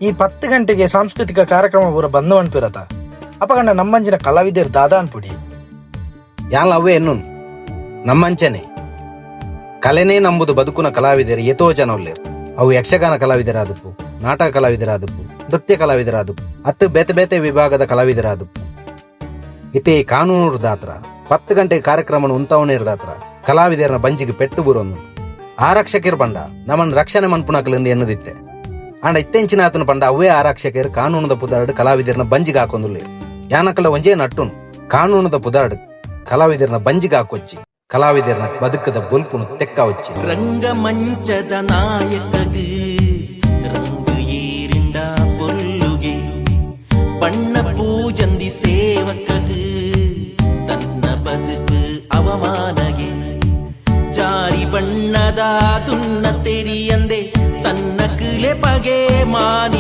ಈ 10 ಗಂಟೆಗೆ ಸಾಂಸ್ಕೃತಿಕ ಕಾರ್ಯಕ್ರಮ ಪೂರ ಬಂದು ಅನ್ಪಿರತ ಅಪಗಂಡ ನಮ್ಮಂಚಿನ ಕಲಾವಿದರು ದಾದ ಅನ್ಪುಡಿ ಯಾನ್ ಅವೇ ಎನ್ನು ನಮ್ಮಂಚನೆ ಕಲೆನೇ ನಂಬುದು ಬದುಕುನ ಕಲಾವಿದರು ಎತೋ ಜನ ಒಲ್ಲೇರು. ಅವು ಯಕ್ಷಗಾನ ಕಲಾವಿದರಾದಪ್ಪು, ನಾಟಕ ಕಲಾವಿದರಾದಪ್ಪು, ನೃತ್ಯ ಕಲಾವಿದರಾದಪ್ಪು, ಹತ್ತು ಬೇತೆ ಬೇತೆ ವಿಭಾಗದ ಕಲಾವಿದರಾದಪ್ಪು. ಇತ್ತೆ ಕಾನೂನು ದಾತ್ರ 10 ಗಂಟೆಗೆ ಕಾರ್ಯಕ್ರಮ ಉಂತವನೇರ್ದಾತ್ರ ಕಲಾವಿದರನ ಬಂಜಿಗೆ ಪೆಟ್ಟು ಬುರೊಂದು ಆರಕ್ಷಕರು ಪಂಡ ನಮ್ಮನ್ನು ರಕ್ಷಣೆ ಮನ್ಪುಣಕಲಿಂದ ಎನ್ನದಿತ್ತೆ ಅಂಡ ಇತ್ತೆಂಚಿನ ಆತನ ಪಂಡ ಅವೇ ಆರಕ್ಷಕರು ಕಾನೂನದ ಪುದಾರ್ಡ್ ಕಲಾವಿದರನ ಬಂಜಿಗೆ ಹಾಕೊಂದುಲ್ಲೇರು. ಯಾನಕಲ ಒಂಜೇ ನಟ್ಟುನು ಕಾನೂನದ ಪುದಾರ್ಡ್ ಕಲಾವಿದರನ ಬಂಜಿಗೆ ಹಾಕೊಚ್ಚಿ ಕಲಾವಿದರನ ಬದುಕದ ಬೊಲ್ಪುನು ತೆಕ್ಕ ಹೊಚ್ಚಿ ರಂಗಮಂಚದ ನಾಯಕಗೆ ರಂಗು ಏರಿಂಡ ಪೊಲ್ಲುಗೆ ಬಣ್ಣ ಪೂಜಂದಿ ಸೇವಕಗೆ ತನ್ನ ಬದುಕು ಅವಮಾನಗೆ ಜಾರಿ ಬಣ್ಣದ ತುನ್ನ ತೆರಿಯಂದೆ ತನ್ನ ಕಿಲೆ ಪಗೆ ಮಾನಿ